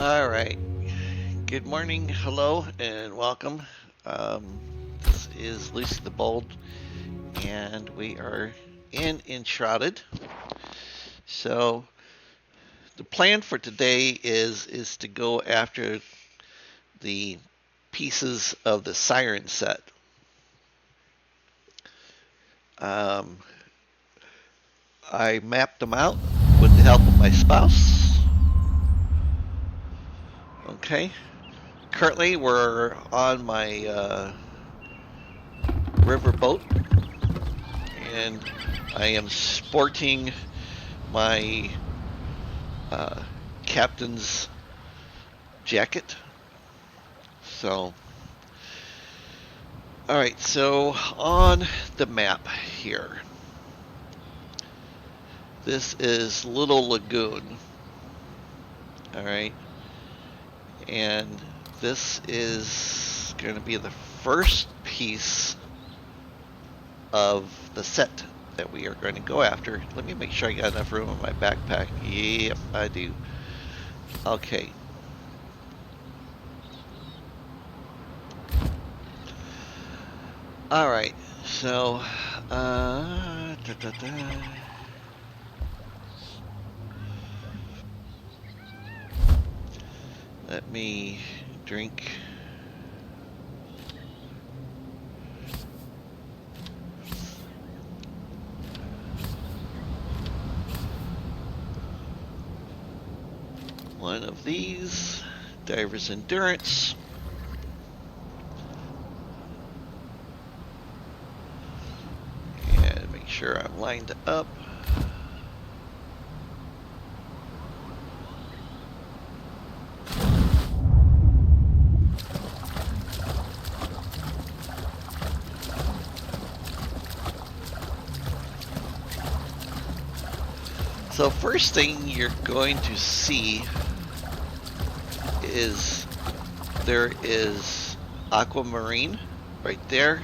All right. Good morning, hello, and welcome. This is Lucy the Bold, and we are in Enshrouded. So the plan for today is to go after the pieces of the Siren set. Um, I mapped them out with the help of my spouse. Okay. Currently, we're on my river boat, and I am sporting my uh, captain's jacket. So, all right. So on the map here, this is Little Lagoon. All right, and this is going to be the first piece of the set that we are going to go after. Let me make sure I got enough room in my backpack. Yep, I do. Okay. All right. So, let me drink. One of these, Diver's Endurance. And make sure I'm lined up. So first thing you're going to see is there is aquamarine right there,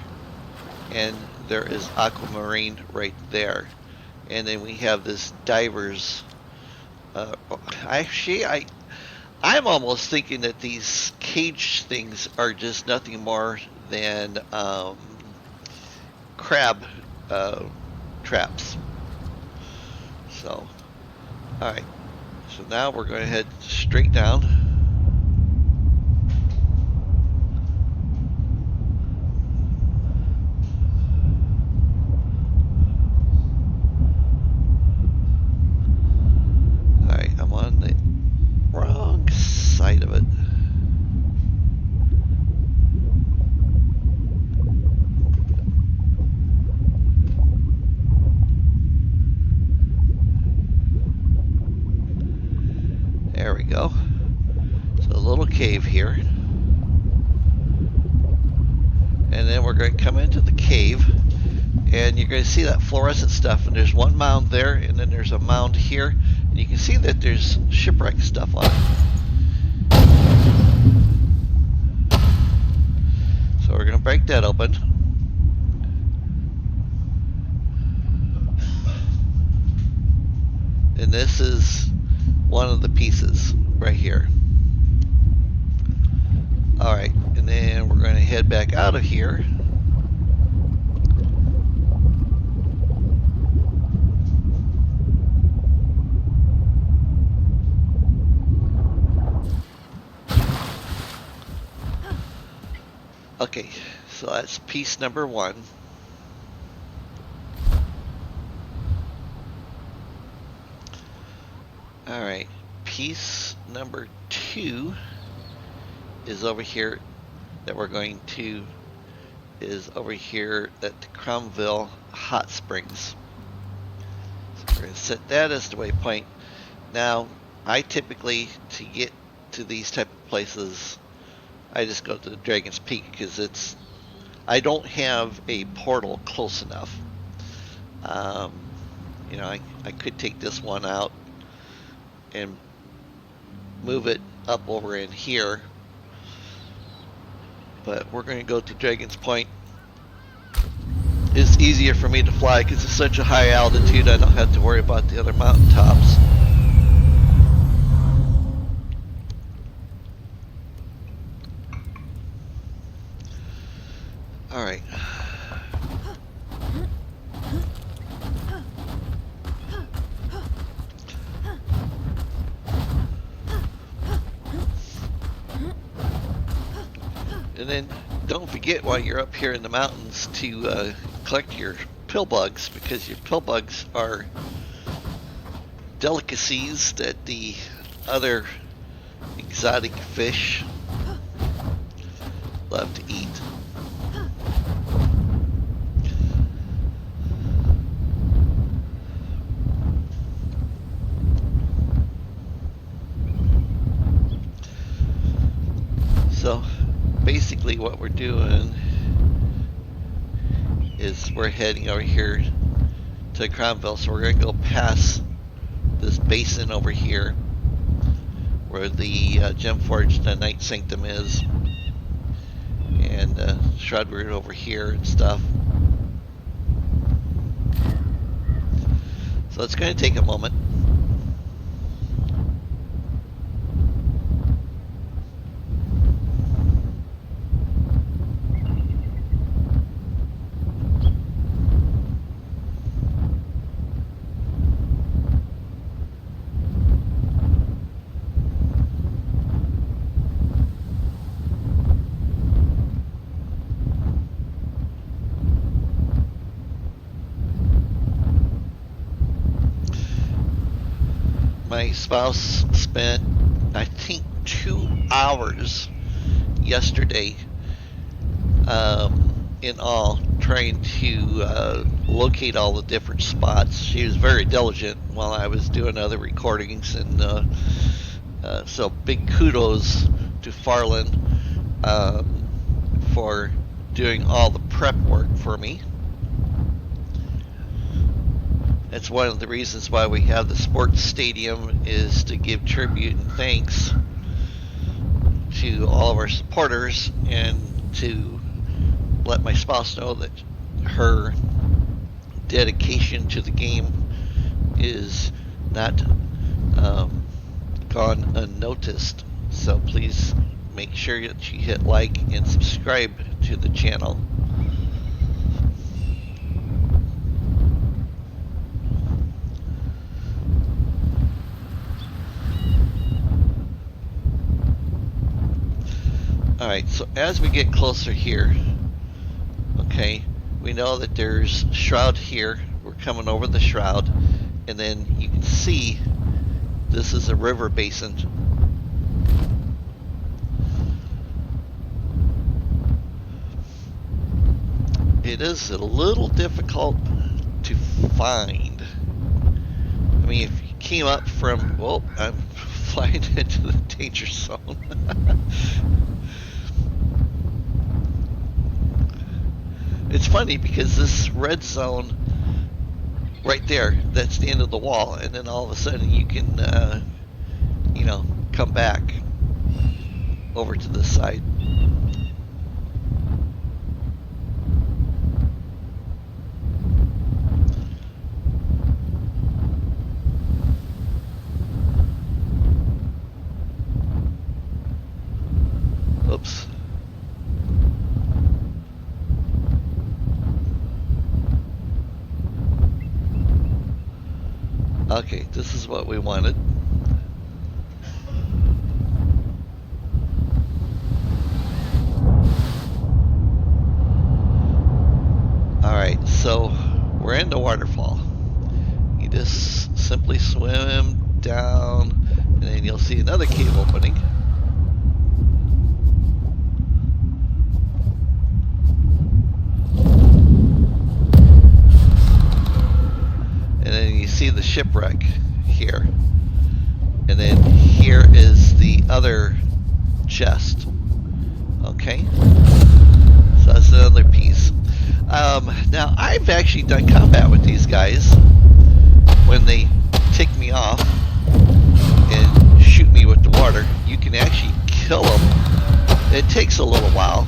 and there is aquamarine right there, and then we have this divers. I'm almost thinking that these cage things are just nothing more than crab traps. So, all right. So now we're going to head straight down. All right, I'm on the wrong side of it. There we go. So a little cave here. And then we're going to come into the cave, and you're going to see that fluorescent stuff, and there's one mound there, and then there's a mound here, and you can see that there's shipwreck stuff on it. So we're going to break that open. And this is one of the pieces right here. Alright, and then we're going to head back out of here. Okay, so that's piece number one. Alright, piece number two is over here that we're going to, is over here at the Cromville Hot Springs. So we're going to set that as the waypoint. Now, I typically, to get to these type of places, I just go to the Dragon's Peak because I don't have a portal close enough. You know, I could take this one out and move it up over in here, but we're going to go to Dragon's Point. It's easier for me to fly because it's such a high altitude. I don't have to worry about the other mountaintops. And then don't forget while you're up here in the mountains to collect your pill bugs, because your pill bugs are delicacies that the other exotic fish love to eat. So basically what we're doing is we're heading over here to Cromville, so we're going to go past this basin over here where the Gem Forge, the Night Sanctum is, and Shroudwood over here and stuff. So it's going to take a moment. My spouse spent, I think, 2 hours yesterday in all trying to locate all the different spots. She was very diligent while I was doing other recordings, and so big kudos to Farland for doing all the prep work for me. That's one of the reasons why we have the sports stadium, is to give tribute and thanks to all of our supporters, and to let my spouse know that her dedication to the game is not gone unnoticed. So please make sure that you hit like and subscribe to the channel. Alright, so as we get closer here, okay, we know that there's Shroud here. We're coming over the Shroud, and then you can see this is a river basin. It is a little difficult to find. I mean, if you came up from, well, I'm flying into the danger zone. It's funny because this red zone right there, that's the end of the wall, and then all of a sudden you can, you know, come back over to this side. Oops. Okay, this is what we wanted. Alright, so we're in the waterfall. You just simply swim down, and then you'll see another cave opening. And then you see the shipwreck here. And then here is the other chest. Okay? So that's another piece. Now, I've actually done combat with these guys. When they tick me off and shoot me with the water, you can actually kill them. It takes a little while,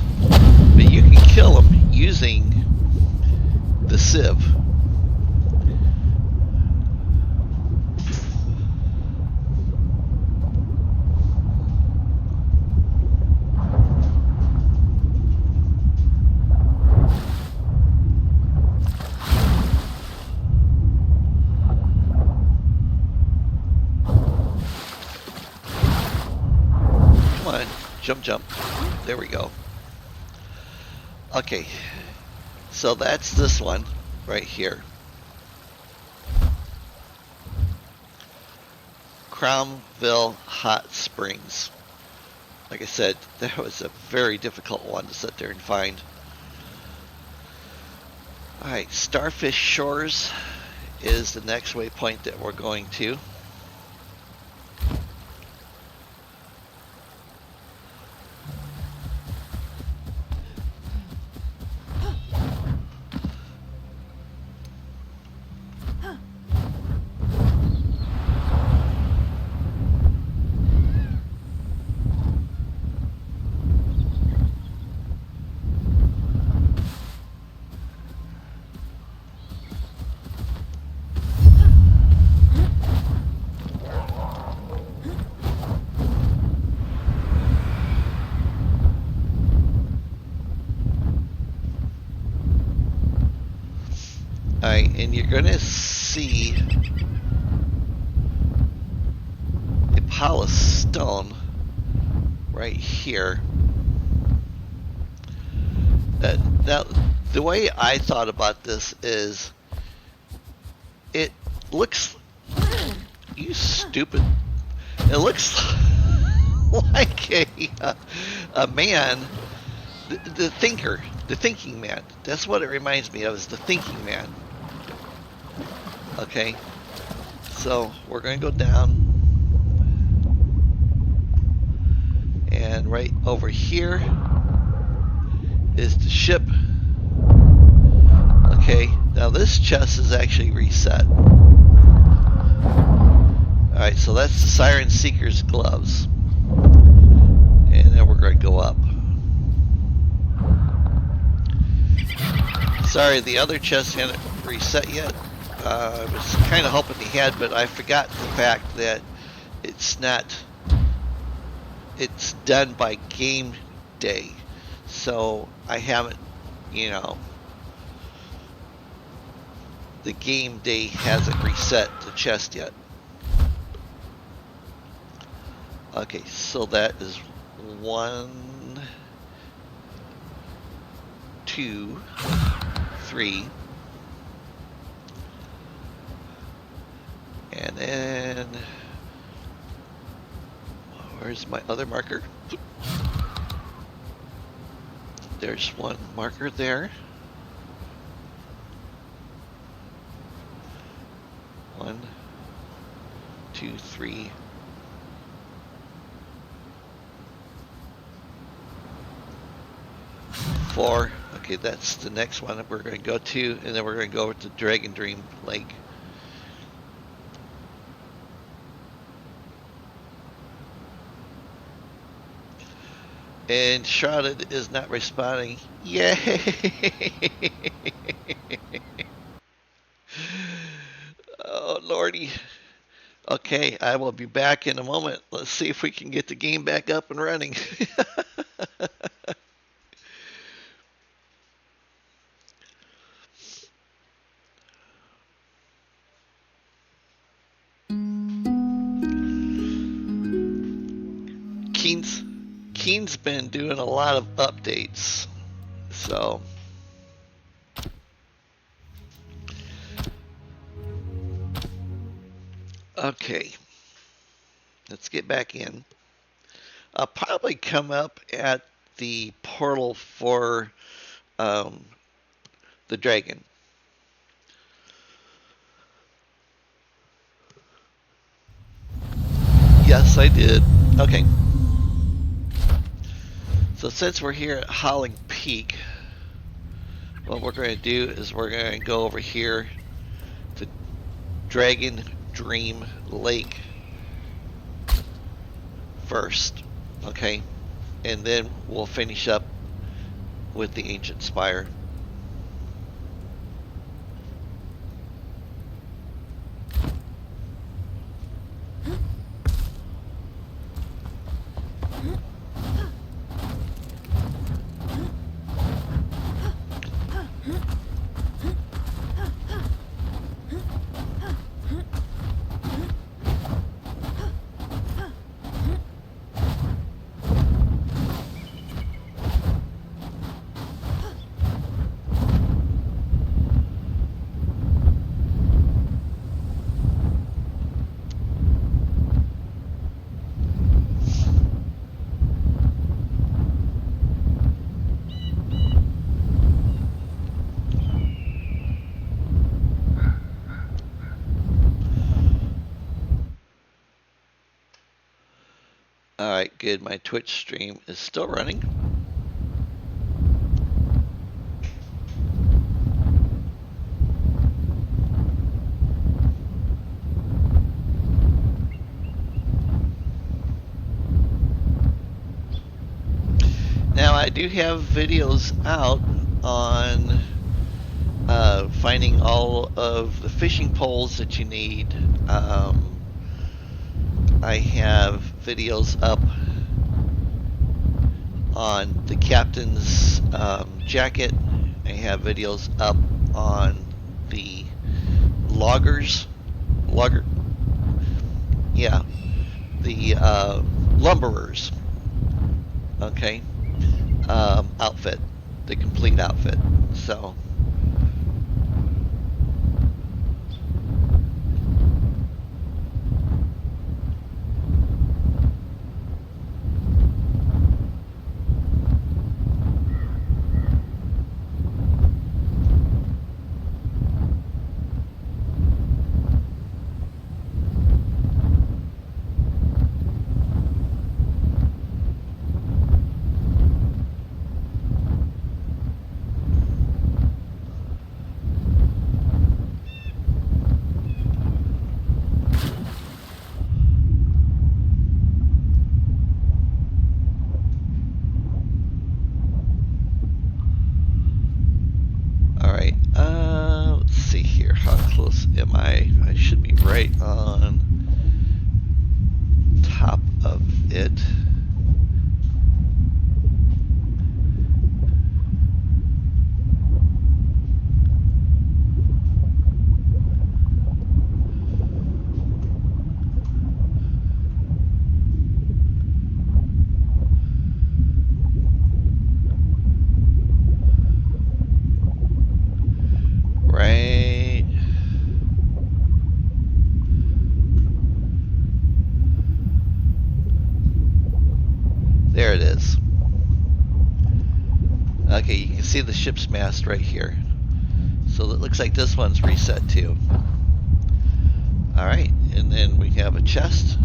but you can kill them using the sieve. Jump. There we go. Okay, so that's this one right here. Cromville Hot Springs. Like I said, that was a very difficult one to sit there and find. Alright, Starfish Shores is the next waypoint that we're going to. Alright, and you're going to see a pile of stone right here. Now, the way I thought about this is, it looks, you stupid, it looks like a man, the thinker, the thinking man. That's what it reminds me of, is the thinking man. Okay, so we're going to go down, and right over here is the ship. Okay, now this chest is actually reset. Alright, so that's the Siren Seeker's gloves. And then we're going to go up. Sorry, the other chest hadn't reset yet. I was kind of hoping he had, but I forgot the fact that it's not, it's done by game day. So I haven't, you know, the game day hasn't reset the chest yet. Okay, so that is 1, 2, 3. And then, where's my other marker? There's one marker there. 1, 2, 3. 4. Okay, that's the next one that we're going to go to, and then we're going to go over to Dragon Dream Lake. And Shrouded is not responding. Yay! Oh, Lordy. Okay, I will be back in a moment. Let's see if we can get the game back up and running. Keen's been doing a lot of updates, so okay, let's get back in. I'll probably come up at the portal for the dragon. Yes, I did. Okay. So since we're here at Howling Peak, what we're going to do is we're going to go over here to Dragon Dream Lake first, okay? And then we'll finish up with the Ancient Spire. Alright, good. My Twitch stream is still running. Now, I do have videos out on finding all of the fishing poles that you need. I have videos up on the captain's jacket. I have videos up on the loggers, yeah, the lumberers, okay, outfit, the complete outfit. So, all right, let's see here. How close am I? I should be right on top of it. Right. There it is. Okay, you can see the ship's mast right here. So it looks like this one's reset too. Alright, and then we have a chest.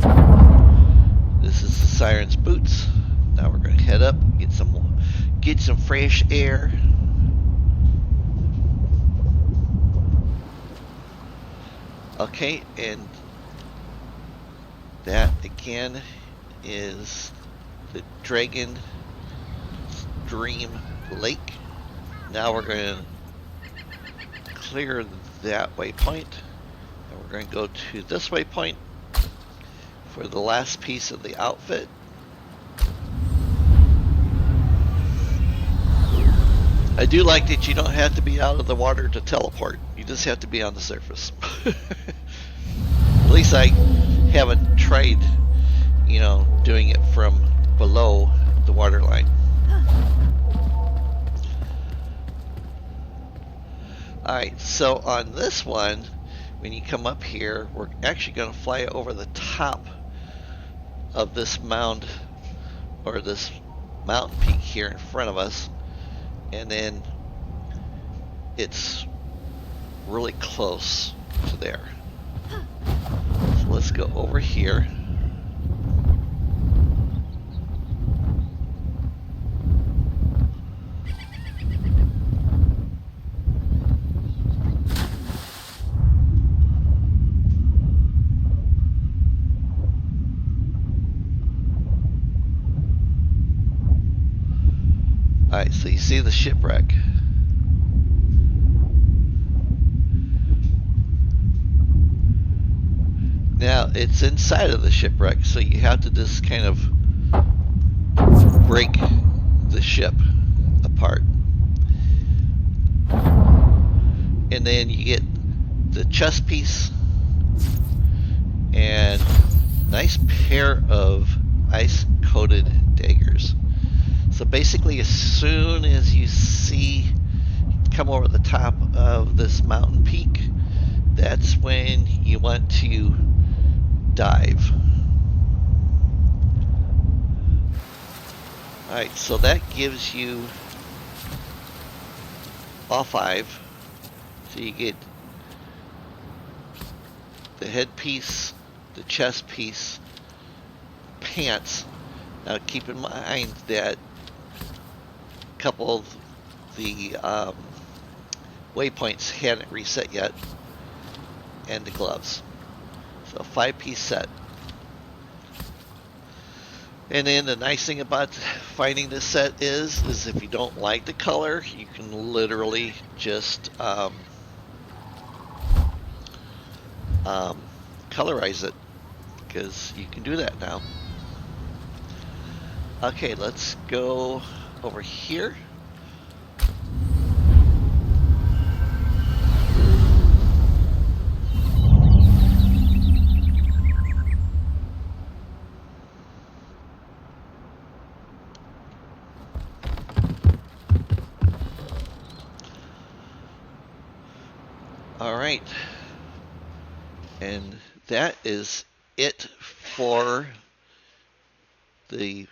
This is the Siren's boots. Now we're going to head up, get some fresh air. Okay, and that again is the Dragon Dream Lake. Now we're going to clear that waypoint, and we're going to go to this waypoint for the last piece of the outfit. I do like that you don't have to be out of the water to teleport. You just have to be on the surface. At least I haven't tried, doing it from below the waterline. Alright, so on this one, when you come up here, we're actually going to fly over the top of this mound, or this mountain peak here in front of us, and then it's really close to there. So let's go over here. Alright, so you see the shipwreck. Now, it's inside of the shipwreck, so you have to just kind of break the ship apart. And then you get the chest piece and nice pair of ice-coated daggers. So basically, as soon as you come over the top of this mountain peak, that's when you want to dive. Alright, so that gives you all 5. So you get the headpiece, the chest piece, pants, Now keep in mind that a couple of the waypoints hadn't reset yet, and the gloves. So a 5-piece set. And then the nice thing about finding this set is if you don't like the color, you can literally just colorize it, because you can do that now. Okay, let's go over here. All right. And that is it for the